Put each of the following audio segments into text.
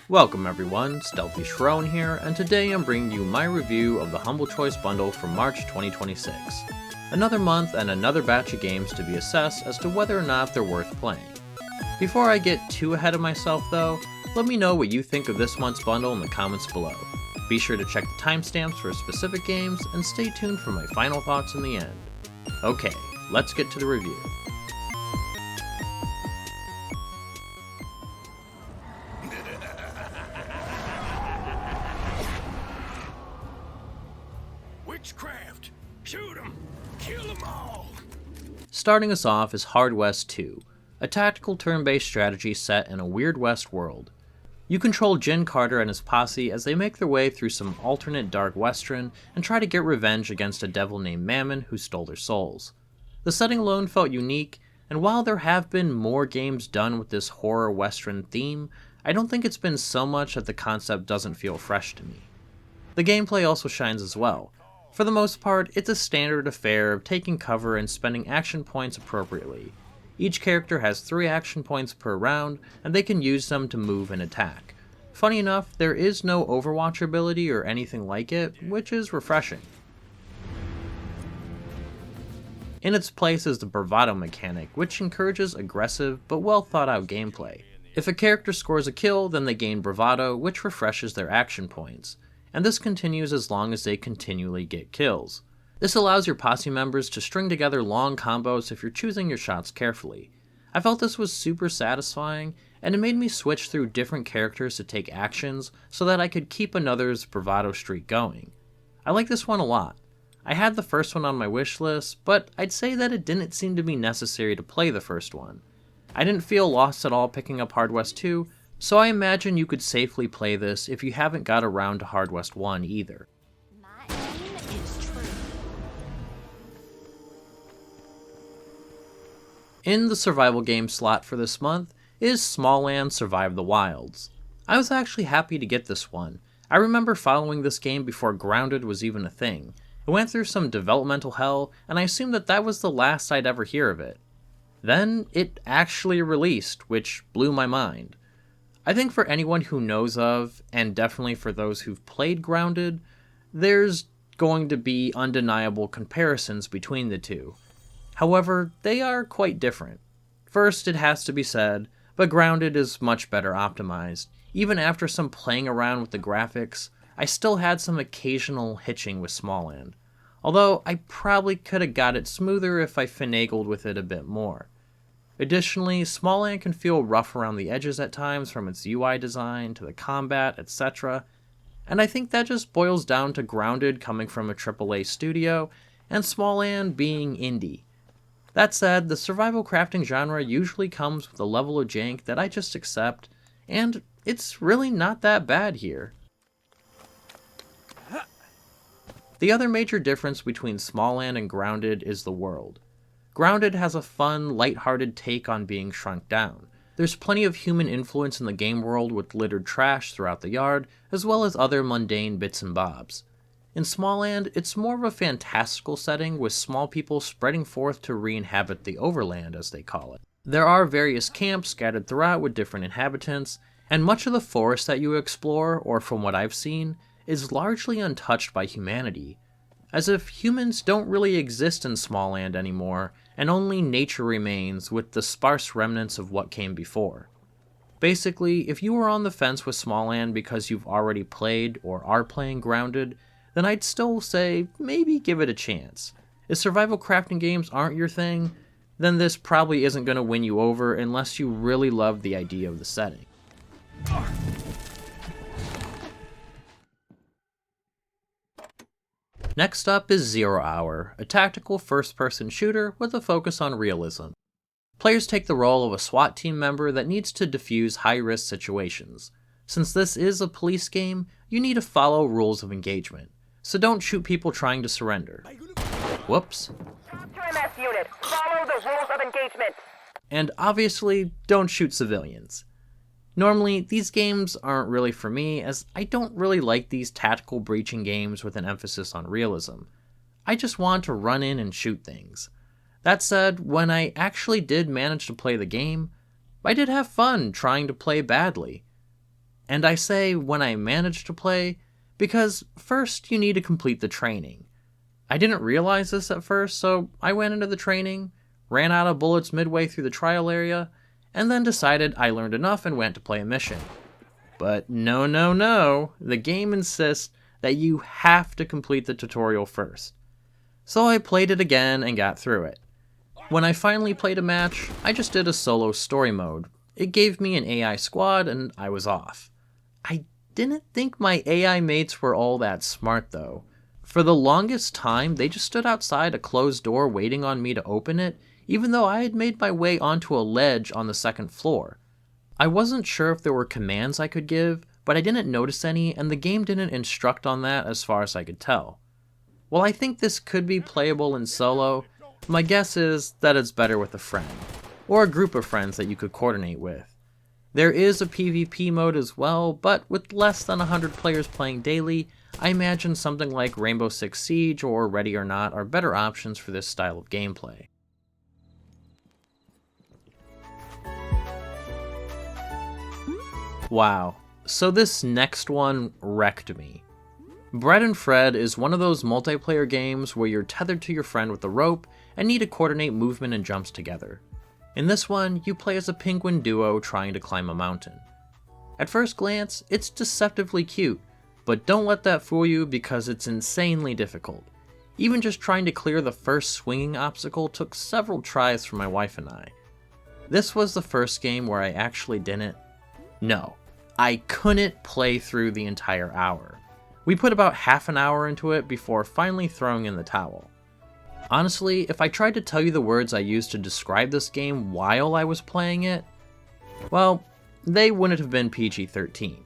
Welcome everyone, StealthyShiroean here, and today I'm bringing you my review of the Humble Choice Bundle for March 2026. Another month and another batch of games to be assessed as to whether or not they're worth playing. Before I get too ahead of myself though, let me know what you think of this month's bundle in the comments below. Be sure to check the timestamps for specific games, and stay tuned for my final thoughts in the end. Okay, let's get to the review. Witchcraft! Shoot 'em! Kill 'em all! Starting us off is Hard West 2, a tactical turn-based strategy set in a Weird West world. You control Jin Carter and his posse as they make their way through some alternate Dark Western and try to get revenge against a devil named Mammon who stole their souls. The setting alone felt unique, and while there have been more games done with this horror Western theme, I don't think it's been so much that the concept doesn't feel fresh to me. The gameplay also shines as well. For the most part, it's a standard affair of taking cover and spending action points appropriately. Each character has 3 action points per round, and they can use them to move and attack. Funny enough, there is no Overwatch ability or anything like it, which is refreshing. In its place is the bravado mechanic, which encourages aggressive but well thought out gameplay. If a character scores a kill, then they gain bravado, which refreshes their action points, and this continues as long as they continually get kills. This allows your posse members to string together long combos if you're choosing your shots carefully. I felt this was super satisfying, and it made me switch through different characters to take actions so that I could keep another's bravado streak going. I like this one a lot. I had the first one on my wish list, but I'd say that it didn't seem to be necessary to play the first one. I didn't feel lost at all picking up Hard West 2, so I imagine you could safely play this if you haven't got around to Hard West 1 either. My aim is true. In the survival game slot for this month is Smalland Survive the Wilds. I was actually happy to get this one. I remember following this game before Grounded was even a thing. It went through some developmental hell, and I assumed that was the last I'd ever hear of it. Then it actually released, which blew my mind. I think for anyone who knows of, and definitely for those who've played Grounded, there's going to be undeniable comparisons between the two. However, they are quite different. First, it has to be said, but Grounded is much better optimized. Even after some playing around with the graphics, I still had some occasional hitching with Smalland, although I probably could have got it smoother if I finagled with it a bit more. Additionally, Smalland can feel rough around the edges at times from its UI design to the combat, etc., and I think that just boils down to Grounded coming from a AAA studio and Smalland being indie. That said, the survival crafting genre usually comes with a level of jank that I just accept, and it's really not that bad here. The other major difference between Smalland and Grounded is the world. Grounded has a fun, lighthearted take on being shrunk down. There's plenty of human influence in the game world with littered trash throughout the yard, as well as other mundane bits and bobs. In Smalland, it's more of a fantastical setting with small people spreading forth to re-inhabit the overland, as they call it. There are various camps scattered throughout with different inhabitants, and much of the forest that you explore, or from what I've seen, is largely untouched by humanity, as if humans don't really exist in Smalland anymore, and only nature remains with the sparse remnants of what came before. Basically, if you were on the fence with Smalland because you've already played or are playing Grounded, then I'd still say maybe give it a chance. If survival crafting games aren't your thing, then this probably isn't going to win you over unless you really love the idea of the setting. Next up is 0 Hour, a tactical first-person shooter with a focus on realism. Players take the role of a SWAT team member that needs to defuse high-risk situations. Since this is a police game, you need to follow rules of engagement, so don't shoot people trying to surrender. Whoops. Capture MS unit. Follow the rules of engagement. And obviously, don't shoot civilians. Normally, these games aren't really for me, as I don't really like these tactical breaching games with an emphasis on realism. I just want to run in and shoot things. That said, when I actually did manage to play the game, I did have fun trying to play badly. And I say when I managed to play, because first you need to complete the training. I didn't realize this at first, so I went into the training, ran out of bullets midway through the trial area, and then decided I learned enough and went to play a mission. But no, the game insists that you have to complete the tutorial first. So I played it again and got through it. When I finally played a match, I just did a solo story mode. It gave me an AI squad and I was off. I didn't think my AI mates were all that smart though. For the longest time, they just stood outside a closed door waiting on me to open it, even though I had made my way onto a ledge on the second floor. I wasn't sure if there were commands I could give, but I didn't notice any, and the game didn't instruct on that as far as I could tell. While I think this could be playable in solo, my guess is that it's better with a friend, or a group of friends that you could coordinate with. There is a PvP mode as well, but with less than 100 players playing daily, I imagine something like Rainbow Six Siege or Ready or Not are better options for this style of gameplay. Wow, so this next one wrecked me. Bread and Fred is one of those multiplayer games where you're tethered to your friend with a rope and need to coordinate movement and jumps together. In this one, you play as a penguin duo trying to climb a mountain. At first glance, it's deceptively cute, but don't let that fool you because it's insanely difficult. Even just trying to clear the first swinging obstacle took several tries for my wife and I. This was the first game where I actually didn't. No, I couldn't play through the entire hour. We put about half an hour into it before finally throwing in the towel. Honestly, if I tried to tell you the words I used to describe this game while I was playing it, well, they wouldn't have been PG-13.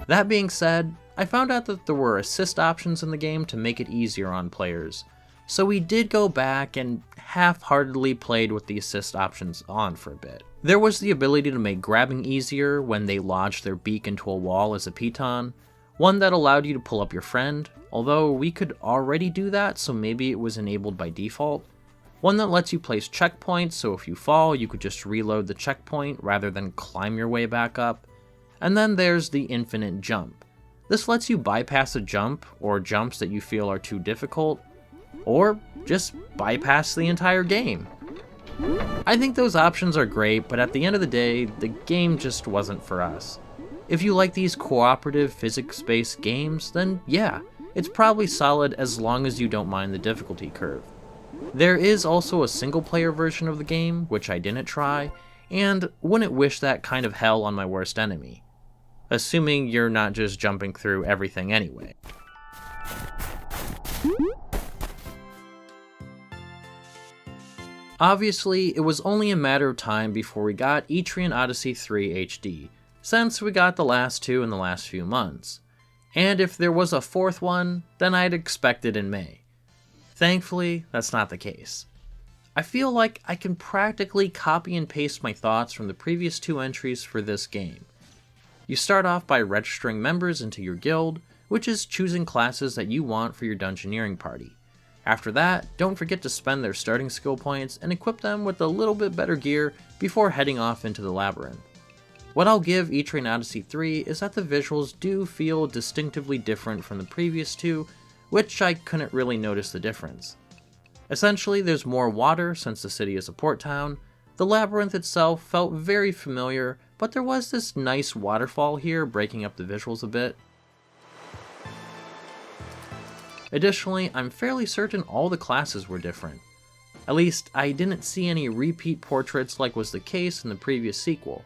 That being said, I found out that there were assist options in the game to make it easier on players, so we did go back and half-heartedly played with the assist options on for a bit. There was the ability to make grabbing easier when they lodged their beak into a wall as a piton, one that allowed you to pull up your friend, although we could already do that, so maybe it was enabled by default. One that lets you place checkpoints, so if you fall, you could just reload the checkpoint rather than climb your way back up. And then there's the infinite jump. This lets you bypass a jump, or jumps that you feel are too difficult, or just bypass the entire game. I think those options are great, but at the end of the day, the game just wasn't for us. If you like these cooperative physics-based games, then yeah, it's probably solid as long as you don't mind the difficulty curve. There is also a single-player version of the game, which I didn't try, and wouldn't wish that kind of hell on my worst enemy. Assuming you're not just jumping through everything anyway. Obviously, it was only a matter of time before we got Etrian Odyssey 3 HD, since we got the last two in the last few months. And if there was a fourth one, then I'd expect it in May. Thankfully, that's not the case. I feel like I can practically copy and paste my thoughts from the previous two entries for this game. You start off by registering members into your guild, which is choosing classes that you want for your dungeoneering party. After that, don't forget to spend their starting skill points and equip them with a little bit better gear before heading off into the labyrinth. What I'll give Etrian Odyssey 3 is that the visuals do feel distinctively different from the previous two, which I couldn't really notice the difference. Essentially, there's more water since the city is a port town. The labyrinth itself felt very familiar, but there was this nice waterfall here breaking up the visuals a bit. Additionally, I'm fairly certain all the classes were different. At least, I didn't see any repeat portraits like was the case in the previous sequel.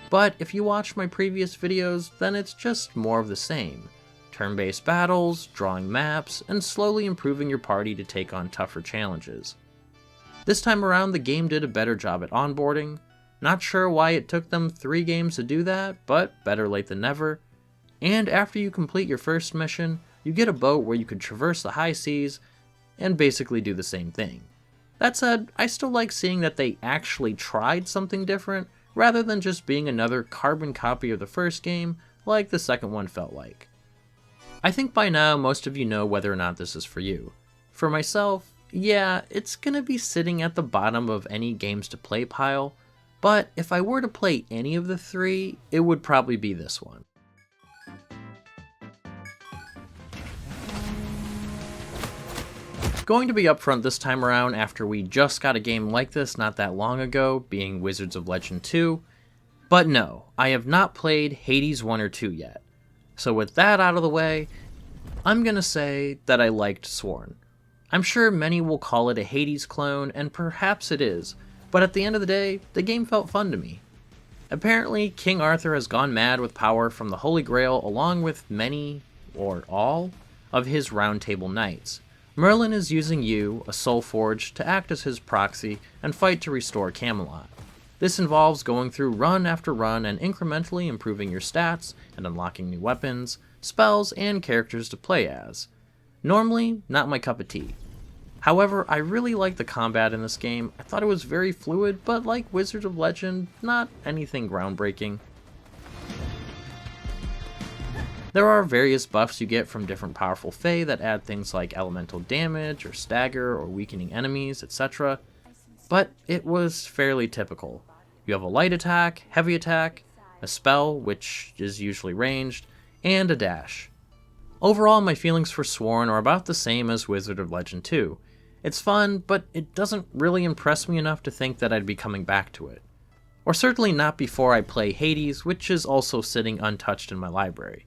But if you watched my previous videos, then it's just more of the same. Turn-based battles, drawing maps, and slowly improving your party to take on tougher challenges. This time around, the game did a better job at onboarding. Not sure why it took them 3 games to do that, but better late than never. And after you complete your first mission, you get a boat where you could traverse the high seas and basically do the same thing. That said, I still like seeing that they actually tried something different, rather than just being another carbon copy of the first game, like the second one felt like. I think by now most of you know whether or not this is for you. For myself, yeah, it's gonna be sitting at the bottom of any games to play pile, but if I were to play any of the three, it would probably be this one. Going to be upfront this time around after we just got a game like this not that long ago, being Wizards of Legend 2, but no, I have not played Hades 1 or 2 yet. So with that out of the way, I'm gonna say that I liked Sworn. I'm sure many will call it a Hades clone, and perhaps it is, but at the end of the day, the game felt fun to me. Apparently, King Arthur has gone mad with power from the Holy Grail along with many, or all, of his Round Table Knights. Merlin is using you, a Soul Forge, to act as his proxy and fight to restore Camelot. This involves going through run after run and incrementally improving your stats and unlocking new weapons, spells, and characters to play as. Normally, not my cup of tea. However, I really like the combat in this game. I thought it was very fluid, but like Wizards of Legend, not anything groundbreaking. There are various buffs you get from different powerful fae that add things like elemental damage, or stagger, or weakening enemies, etc. But it was fairly typical. You have a light attack, heavy attack, a spell, which is usually ranged, and a dash. Overall, my feelings for Sworn are about the same as Wizard of Legend 2. It's fun, but it doesn't really impress me enough to think that I'd be coming back to it. Or certainly not before I play Hades, which is also sitting untouched in my library.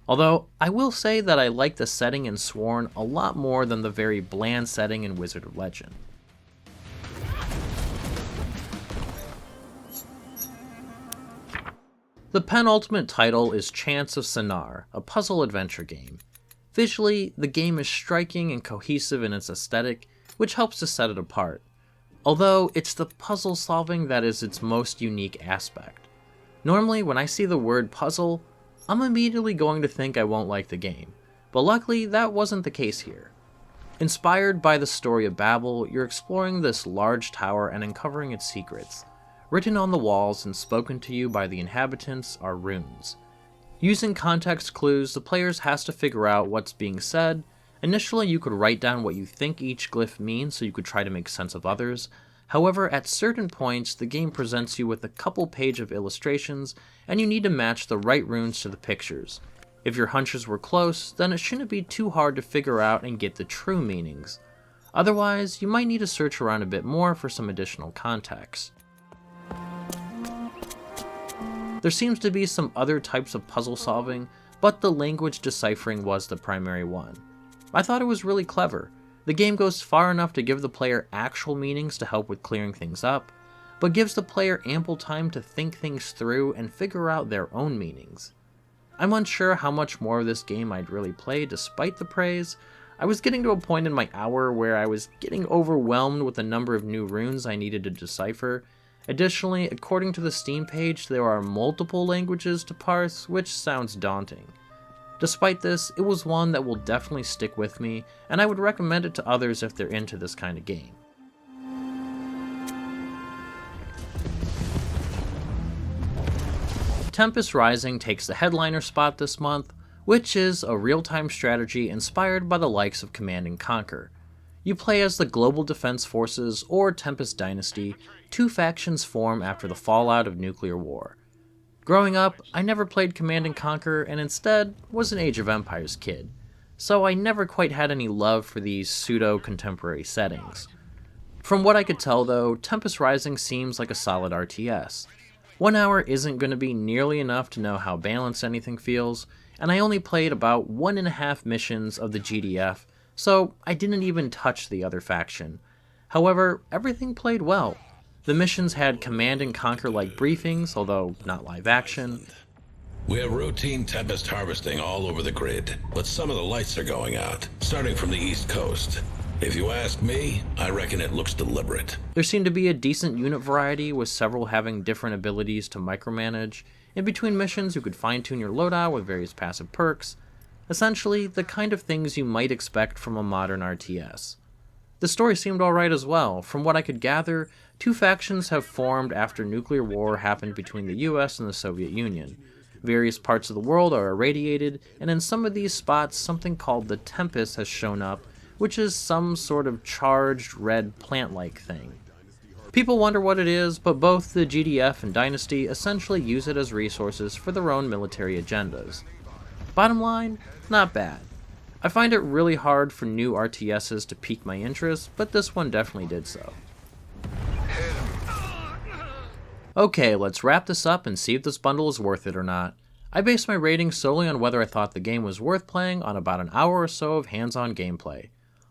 Although, I will say that I like the setting in Sworn a lot more than the very bland setting in Wizard of Legend. The penultimate title is Chants of Sennaar, a puzzle adventure game. Visually, the game is striking and cohesive in its aesthetic, which helps to set it apart. Although, it's the puzzle solving that is its most unique aspect. Normally, when I see the word puzzle, I'm immediately going to think I won't like the game, but luckily that wasn't the case here. Inspired by the story of Babel, you're exploring this large tower and uncovering its secrets. Written on the walls and spoken to you by the inhabitants are runes. Using context clues, the players has to figure out what's being said. Initially, you could write down what you think each glyph means so you could try to make sense of others. However, at certain points, the game presents you with a couple pages of illustrations, and you need to match the right runes to the pictures. If your hunches were close, then it shouldn't be too hard to figure out and get the true meanings. Otherwise, you might need to search around a bit more for some additional context. There seems to be some other types of puzzle solving, but the language deciphering was the primary one. I thought it was really clever. The game goes far enough to give the player actual meanings to help with clearing things up, but gives the player ample time to think things through and figure out their own meanings. I'm unsure how much more of this game I'd really play despite the praise. I was getting to a point in my hour where I was getting overwhelmed with the number of new runes I needed to decipher. Additionally, according to the Steam page, there are multiple languages to parse, which sounds daunting. Despite this, it was one that will definitely stick with me, and I would recommend it to others if they're into this kind of game. Tempest Rising takes the headliner spot this month, which is a real-time strategy inspired by the likes of Command & Conquer. You play as the Global Defense Forces, or Tempest Dynasty. Two factions form after the fallout of nuclear war. Growing up, I never played Command & Conquer and instead was an Age of Empires kid, so I never quite had any love for these pseudo-contemporary settings. From what I could tell though, Tempest Rising seems like a solid RTS. 1 hour isn't going to be nearly enough to know how balanced anything feels, and I only played about 1.5 missions of the GDF, so I didn't even touch the other faction. However, everything played well. The missions had Command & Conquer-like briefings, although not live action. We have routine Tempest harvesting all over the grid, but some of the lights are going out, starting from the East Coast. If you ask me, I reckon it looks deliberate. There seemed to be a decent unit variety, with several having different abilities to micromanage. In between missions, you could fine-tune your loadout with various passive perks. Essentially, the kind of things you might expect from a modern RTS. The story seemed alright as well. From what I could gather, two factions have formed after nuclear war happened between the US and the Soviet Union. Various parts of the world are irradiated, and in some of these spots something called the Tempest has shown up, which is some sort of charged red plant-like thing. People wonder what it is, but both the GDF and Dynasty essentially use it as resources for their own military agendas. Bottom line, not bad. I find it really hard for new RTSs to pique my interest, but this one definitely did so. Okay, let's wrap this up and see if this bundle is worth it or not. I based my rating solely on whether I thought the game was worth playing on about an hour or so of hands-on gameplay.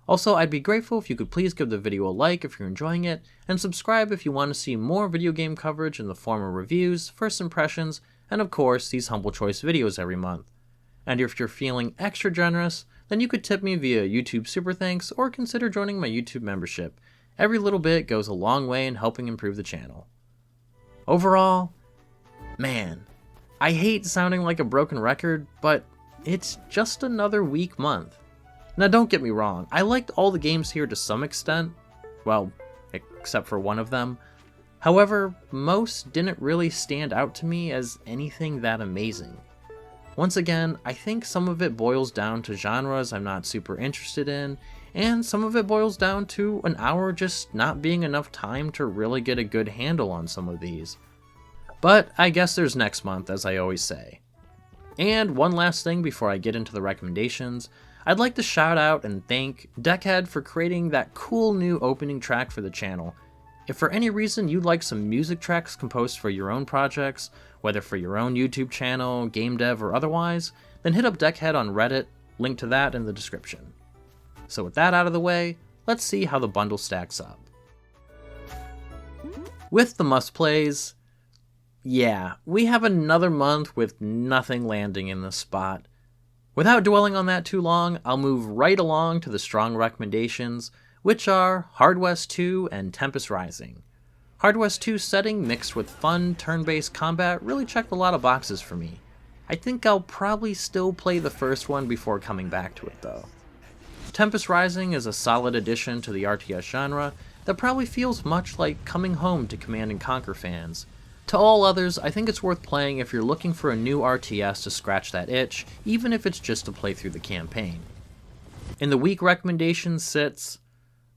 Also, I'd be grateful if you could please give the video a like if you're enjoying it, and subscribe if you want to see more video game coverage in the form of reviews, first impressions, and of course, these humble choice videos every month. And if you're feeling extra generous, then you could tip me via YouTube Super Thanks or consider joining my YouTube membership. Every little bit goes a long way in helping improve the channel. Overall, man, I hate sounding like a broken record, but it's just another weak month. Now don't get me wrong, I liked all the games here to some extent, well, except for one of them. However, most didn't really stand out to me as anything that amazing. Once again, I think some of it boils down to genres I'm not super interested in, and some of it boils down to an hour just not being enough time to really get a good handle on some of these. But I guess there's next month, as I always say. And one last thing before I get into the recommendations, I'd like to shout out and thank Deckhead for creating that cool new opening track for the channel. If for any reason you'd like some music tracks composed for your own projects, whether for your own YouTube channel, game dev, or otherwise, then hit up Deckhead on Reddit, link to that in the description. So with that out of the way, let's see how the bundle stacks up. With the must-plays, yeah, we have another month with nothing landing in this spot. Without dwelling on that too long, I'll move right along to the strong recommendations, which are Hard West 2 and Tempest Rising. Hard West 2's setting mixed with fun, turn-based combat really checked a lot of boxes for me. I think I'll probably still play the first one before coming back to it though. Tempest Rising is a solid addition to the RTS genre that probably feels much like coming home to Command & Conquer fans. To all others, I think it's worth playing if you're looking for a new RTS to scratch that itch, even if it's just to play through the campaign. In the week recommendations sits,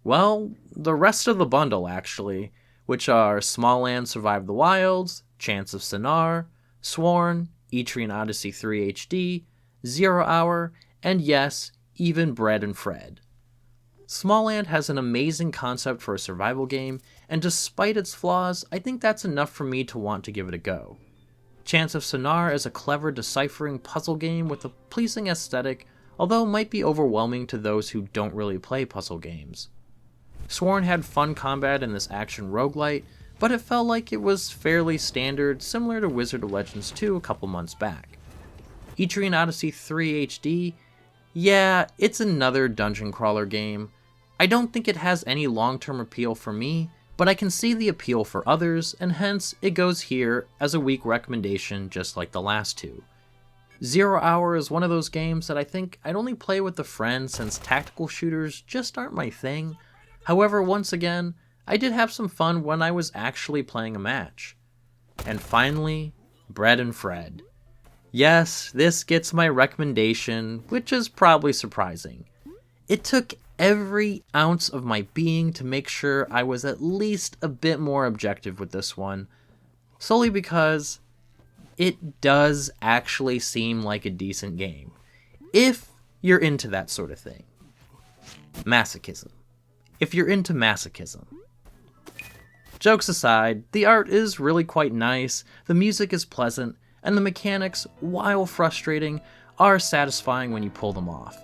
well, the rest of the bundle actually, which are Smalland Survive the Wilds, Chants of Sennaar, Sworn, Etrian Odyssey 3 HD, 0 Hour, and yes, even Bread and Fred. Smalland has an amazing concept for a survival game, and despite its flaws, I think that's enough for me to want to give it a go. Chants of Sennaar is a clever deciphering puzzle game with a pleasing aesthetic, although might be overwhelming to those who don't really play puzzle games. Sworn had fun combat in this action roguelite, but it felt like it was fairly standard, similar to Wizard of Legends 2 a couple months back. Etrian Odyssey 3 HD, yeah, it's another dungeon crawler game. I don't think it has any long-term appeal for me, but I can see the appeal for others, and hence it goes here as a week recommendation just like the last two. 0 Hour is one of those games that I think I'd only play with a friend since tactical shooters just aren't my thing. However, once again, I did have some fun when I was actually playing a match. And finally, Bread and Fred. Yes, this gets my recommendation, which is probably surprising. It took every ounce of my being to make sure I was at least a bit more objective with this one, solely because it does actually seem like a decent game, if you're into that sort of thing. Masochism. If you're into masochism. Jokes aside, the art is really quite nice, the music is pleasant, and the mechanics, while frustrating, are satisfying when you pull them off.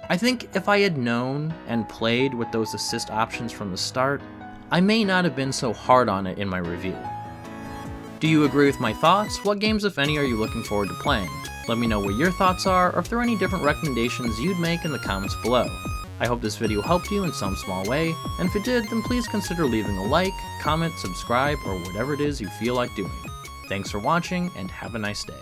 I think if I had known and played with those assist options from the start, I may not have been so hard on it in my review. Do you agree with my thoughts? What games, if any, are you looking forward to playing? Let me know what your thoughts are, or if there are any different recommendations you'd make in the comments below. I hope this video helped you in some small way, and if it did, then please consider leaving a like, comment, subscribe, or whatever it is you feel like doing. Thanks for watching, and have a nice day.